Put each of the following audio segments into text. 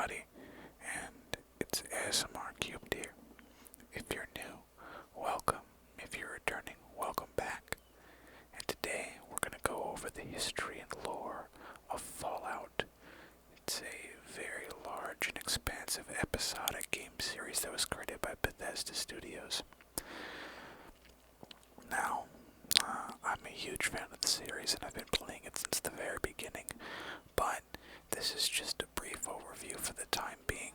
everybody, and it's ASMR Cubed here. If you're new, welcome. If you're returning, welcome back. And today we're going to go over the history and lore of Fallout. It's a very large and expansive episodic game series that was created by Bethesda Studios. Now, I'm a huge fan of the series and I've been playing it since the very beginning, but this is just a brief overview for the time being.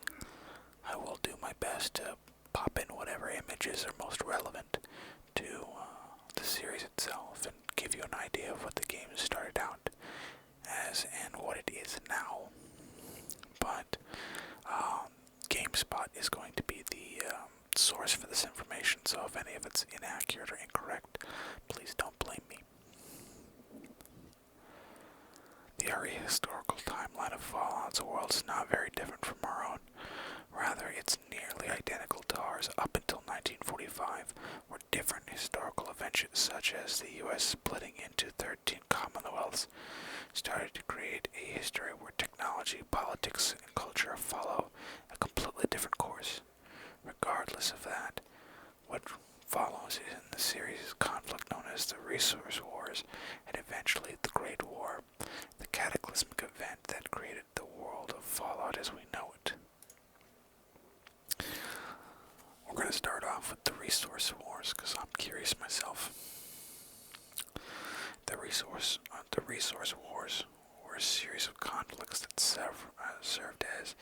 I will do my best to pop in whatever images are most relevant to the series itself and give you an idea of what the game started out as and what it is now. But GameSpot is going to be the source for this information, so if any of it's inaccurate or incorrect, please don't blame me. The area historical timeline of Fallout's world is not very different from our own. Rather, it's nearly identical to ours up until 1945, where different historical events such as the U.S. splitting into 13 commonwealths started to create a history where technology, politics, and culture follow a completely different course. Regardless of that, what follows in the series' conflict known as the Resource Wars, and eventually the Great War, the cataclysmic event that created the world of Fallout as we know it. We're going to start off with the Resource Wars, because I'm curious myself. The Resource Wars were a series of conflicts that served as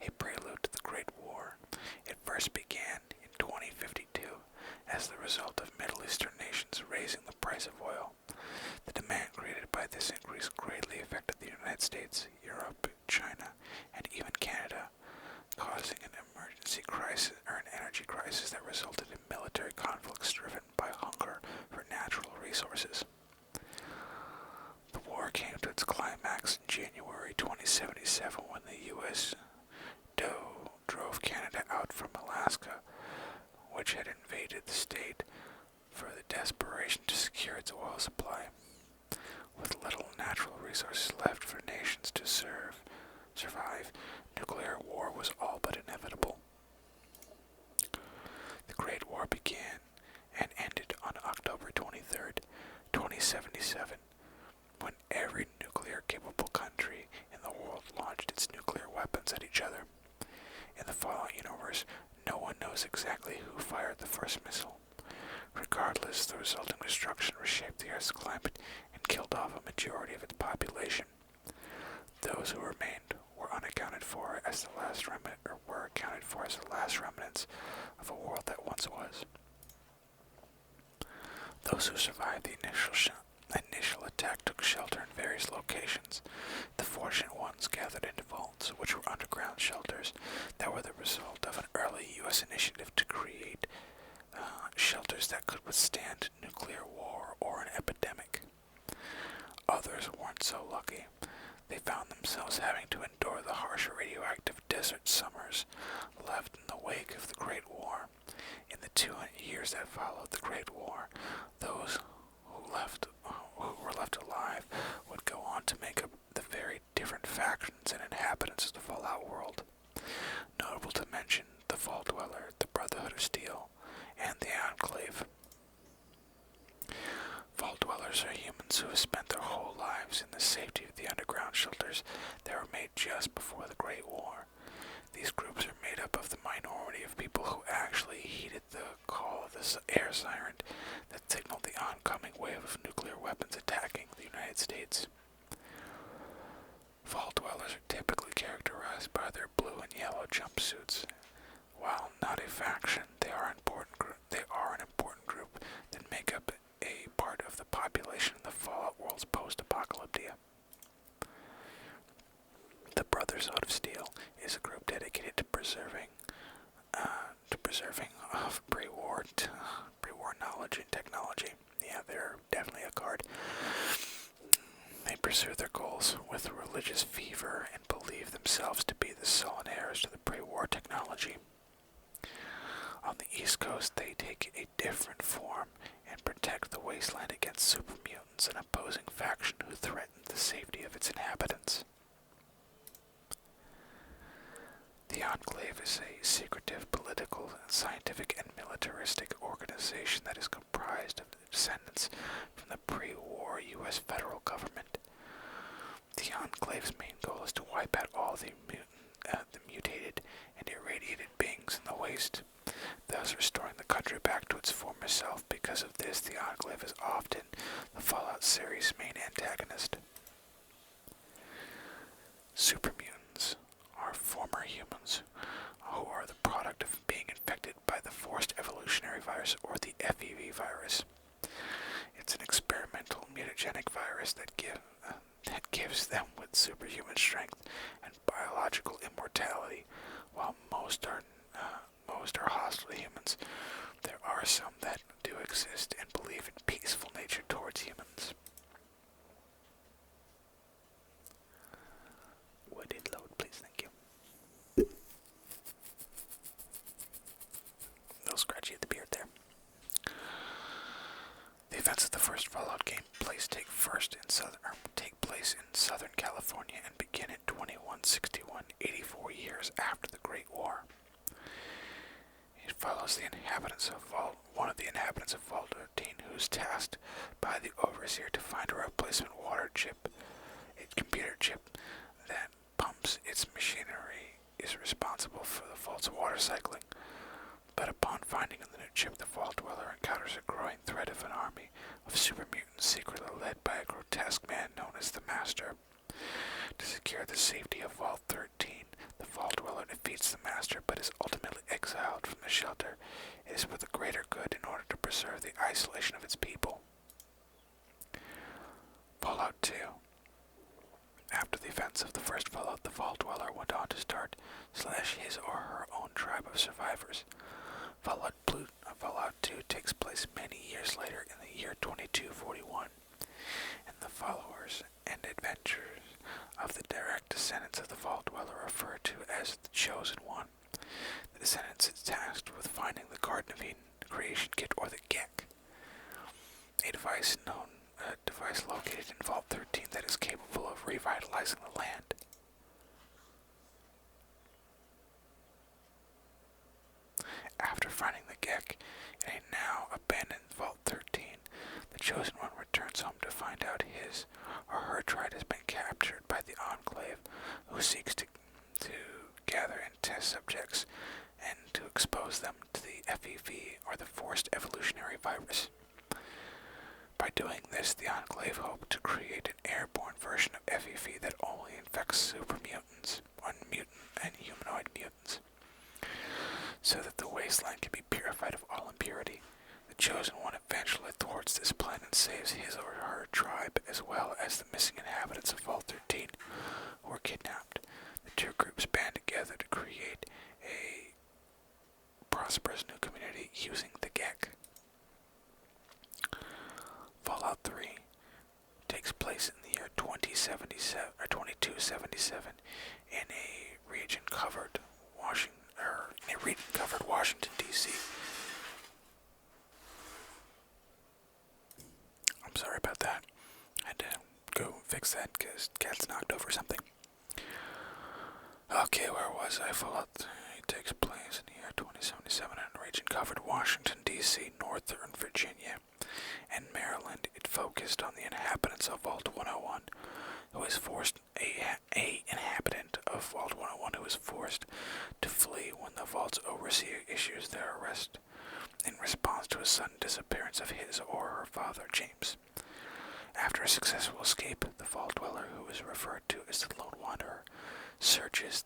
a prelude to the Great War. It first began in 2052 as the result of Middle Eastern nations raising the price of oil. The demand created by this increase greatly affected the United States, Europe, China, and even Canada, causing an emergency crisis or an energy crisis that resulted in military conflicts driven by hunger for natural resources. The war came to its climax in January 2077 when the U.S. drove Canada out from Alaska, which had invaded the state for the desperation to secure its oil supply. With little natural resources left for nations to survive, nuclear war was all but inevitable. The Great War began and ended on October 23rd, 2077, when every nuclear-capable country in the world launched its nuclear weapons at each other. In the Fallout universe, no one knows exactly who fired the first missile. Regardless, the resulting destruction reshaped the Earth's climate and killed off a majority of its population. Those who remained were accounted for as the last remnants of a world that once was. Those who survived the initial attack took shelter in various locations. The fortunate ones gathered into vaults, which were underground shelters that were the result of an early U.S. initiative to create shelters that could withstand nuclear war or an epidemic. Others weren't so lucky. They found themselves having to endure the harsh radioactive desert summers left in the wake of the Great War. In the 200 years that followed the Great War, those who were left alive would go on to make up the very different factions and inhabitants of the Fallout world. Notable to mention the Vault Dweller, the Brotherhood of Steel, and the Enclave. Vault Dwellers are humans who have spent their whole lives in the safety of the underground shelters that were made just before the Great War. These groups are made up of the minority of people who actually heeded the call of the air siren that signaled the oncoming wave of nuclear weapons attacking the United States. Vault Dwellers are typically characterized by their blue and yellow jumpsuits. While not a faction, they are an important group that make up a part of the population of the Fallout world's post-apocalyptia. The Brotherhood of Steel is a group dedicated to preserving pre-war knowledge and technology. Yeah, they're definitely a card. They pursue their goals with religious fervor and believe themselves to be the sole heirs to the pre-war technology. On the East Coast, they take a different form and protect the wasteland against super mutants, an opposing faction who threaten the safety of its inhabitants. Enclave is a secretive political, scientific, and militaristic organization that is comprised of the descendants from the pre-war U.S. federal government. The Enclave's main goal is to wipe out all the mutated and irradiated beings in the waste, thus restoring the country back to its former self. Because of this, the Enclave is often the Fallout series' main antagonist. Supermutants are former humans who are the product of being infected by the forced evolutionary virus, or the FEV virus. It's an experimental mutagenic virus that gives them with superhuman strength and biological immortality. While most are hostile to humans, there are some that do exist and believe in peaceful nature towards humans. Would it load, please? Thank you. No scratchy at the beard there. The events of the first Fallout game take place in Southern California and begin in 2161, 84 years after the Great War. It follows one of the inhabitants of Vault 13, who's tasked by the Overseer to find a replacement computer chip that pumps its machinery, is responsible for the Vault's water cycling. But upon finding the new chip, the Vault Dweller encounters a growing threat of an army of super mutants secretly led by a grotesque man known as the Master. To secure the safety of Vault 13, the Vault Dweller defeats the Master but is ultimately exiled from the shelter. It is for the greater good in order to preserve the isolation of its people. Fallout 2. After the events of the first Fallout, the Vault Dweller went on to start his or her own tribe of survivors. Fallout 2 takes place many years later in the year 2241, and the followers and adventurers of the direct descendants of the Vault Dweller are referred to as the Chosen One. The descendants is tasked with finding the Garden of Eden creation kit, or the GECK, a device located in Vault 13 that is capable of revitalizing the land. After finding the GECK in a now abandoned Vault 13, the Chosen One returns home to find out his or her tribe has been captured by the Enclave, who seeks to gather and test subjects and to expose them to the FEV, or the Forced Evolutionary Virus. By doing this, the Enclave hoped to create an airborne version of FEV that only infects super mutants, and humanoid mutants, so that the wasteland can be purified of all impurity. The Chosen One eventually thwarts this plan and saves his or her tribe, as well as the missing inhabitants of Vault 13 who were kidnapped. The two groups band together to create a prosperous new community using the GECK. Fallout 3 takes place in the year 2277 in a region covered Washington, D.C. I'm sorry about that. I had to go fix that because cat's knocked over something. Okay, where was I? Fallout 3 takes place in the year 2077 in a region covered Washington, D.C., Northern Virginia, and Maryland. It focused on the inhabitants of Vault 101, who was forced a inhabitant of Vault 101 who was forced to flee when the Vault's overseer issues their arrest in response to a sudden disappearance of his or her father, James. After a successful escape, the Vault Dweller, who is referred to as the Lone Wanderer, searches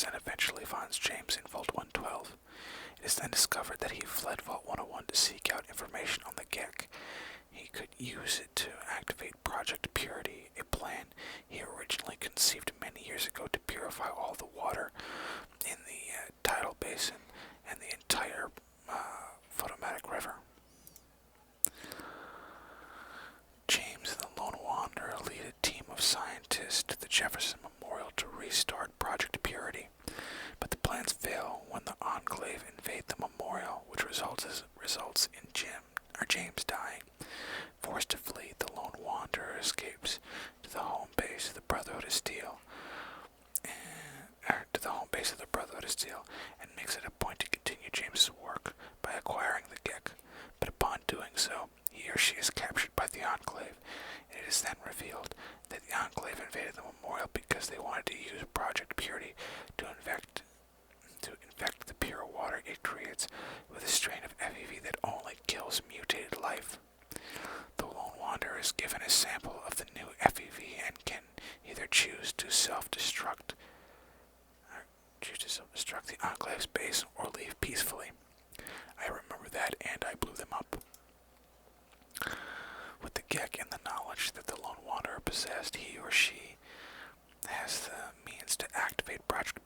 and eventually finds James in Vault 112. It is then discovered that he fled Vault 101 to seek out information on the GECK. He could use it to activate Project Purity, a plan he originally conceived many years ago to purify all the water in the tidal basin and the entire Potomac River. James and the Lone Wanderer lead a team of scientists to the Jefferson Memorial to restart Project Purity, but the plans fail when the Enclave invade the memorial, which results in James dying. Forced to flee, the Lone Wanderer escapes to the home base of the Brotherhood of Steel, and praise of the Brotherhood of Steel and makes it a point to continue James's work by acquiring the Gek. But upon doing so, he or she is captured by the Enclave, and it is then revealed that the Enclave invaded the Memorial because they wanted to use Project Purity to infect the pure water it creates with a strain of FEV that only kills mutated life. The Lone Wanderer is given a sample of the new FEV and can either choose to self-destruct the Enclave's base or leave peacefully. I remember that, and I blew them up. With the Gek and the knowledge that the Lone Wanderer possessed, he or she has the means to activate Project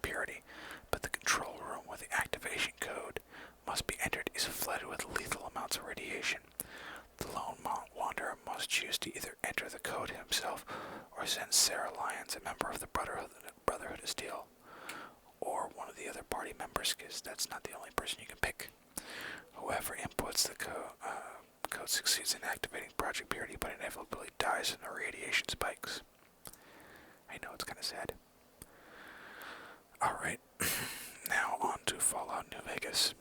Purity, but the control room with the activation code must be entered is flooded with lethal amounts of radiation. The Lone Wanderer must choose to either enter the code himself or send Sarah Lyons, a member of the Brotherhood of Steel, or one of the other party members, because that's not the only person you can pick. Whoever inputs the code succeeds in activating Project Purity, but inevitably dies in the radiation spikes. I know, it's kind of sad. Alright, now on to Fallout New Vegas.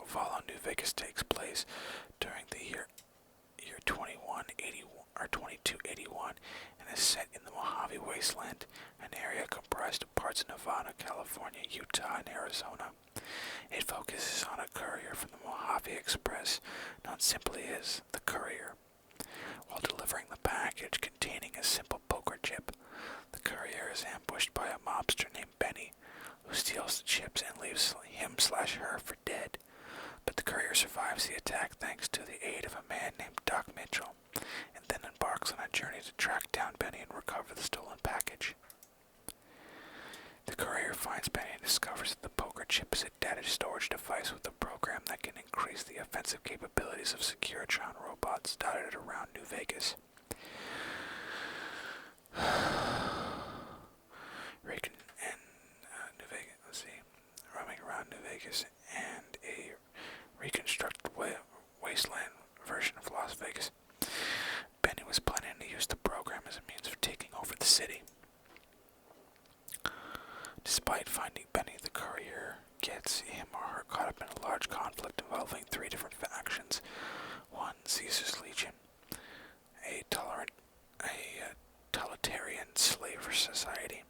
Fallout New Vegas takes place during the year 2281 and is set in the Mojave Wasteland, an area comprised of parts of Nevada, California, Utah, and Arizona. It focuses on a courier from the Mojave Express, known simply as the Courier. While delivering the package containing a simple poker chip, the courier is ambushed by a mobster named Benny, who steals the chips and leaves him/her for dead. But the courier survives the attack thanks to the aid of a man named Doc Mitchell, and then embarks on a journey to track down Benny and recover the stolen package. The courier finds Benny and discovers that the poker chip is a data storage device with a program that can increase the offensive capabilities of Securitron robots dotted around New Vegas. Reagan and New Vegas, roaming around New Vegas and a reconstructed wasteland version of Las Vegas. Benny was planning to use the program as a means of taking over the city. Despite finding Benny, the courier gets him or her caught up in a large conflict involving three different factions. One, Caesar's Legion, a totalitarian slave society,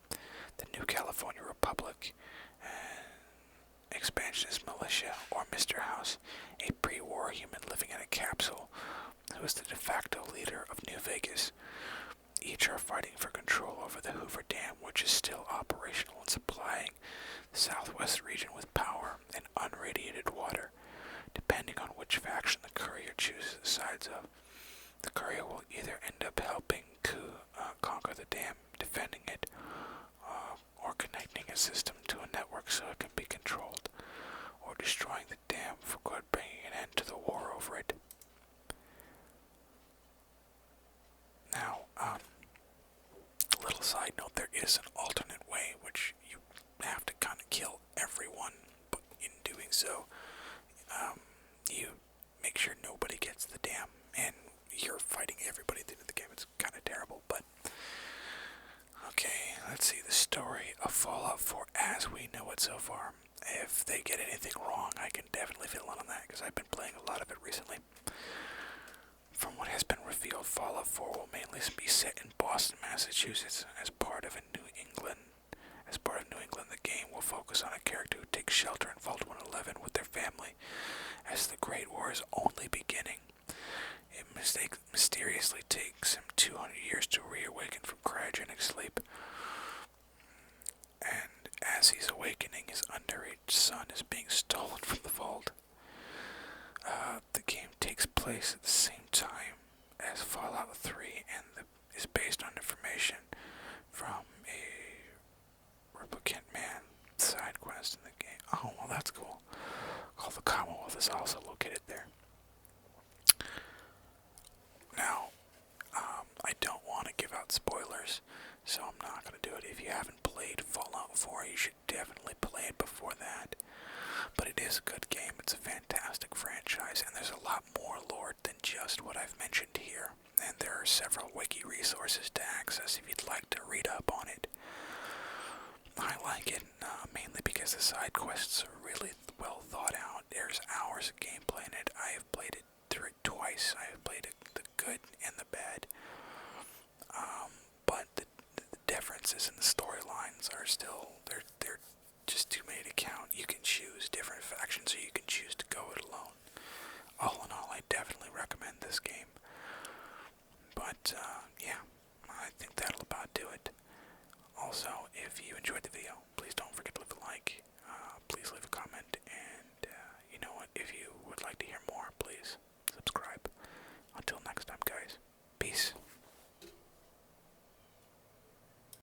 the New California Republic, and expansionist militia, or Mr. House, a pre-war human living in a capsule who is the de facto leader of New Vegas. Each are fighting for control over the Hoover Dam, which is still operational and supplying the southwest region with power and unradiated water. Depending on which faction the courier chooses the sides of, the courier will either end up helping conquer the dam, defending it, or connecting a system to a network so it can be controlled, or destroying the dam for good, bringing an end to the war over it. Now, little side note, there is an alternate way, which you have to kind of kill everyone, but in doing so, you make sure nobody gets the dam, and you're fighting everybody at the end of the game. It's kind of terrible, but okay, let's see the story of Fallout 4 as we know it so far. If they get anything wrong, I can definitely fill in on that, because I've been playing a lot of it recently. From what has been revealed, Fallout 4 will mainly be set in Boston, Massachusetts, as part of New England. The game will focus on a character who takes shelter in Vault 111 with their family, as the Great War is only beginning. It mysteriously takes him 200 years to reawaken from cryogenic sleep. And as he's awakening, his underage son is being stolen from the vault. The game takes place at the same time as Fallout 3 and is based on information from a replicant man side quest in the game. Oh, well, that's cool. Called the Commonwealth is also located there. Now, I don't want to give out spoilers, so I'm not going to do it. If you haven't played Fallout 4, you should definitely play it before that. But it is a good game. It's a fantastic franchise, and there's a lot more lore than just what I've mentioned here. And there are several wiki resources to access if you'd like to read up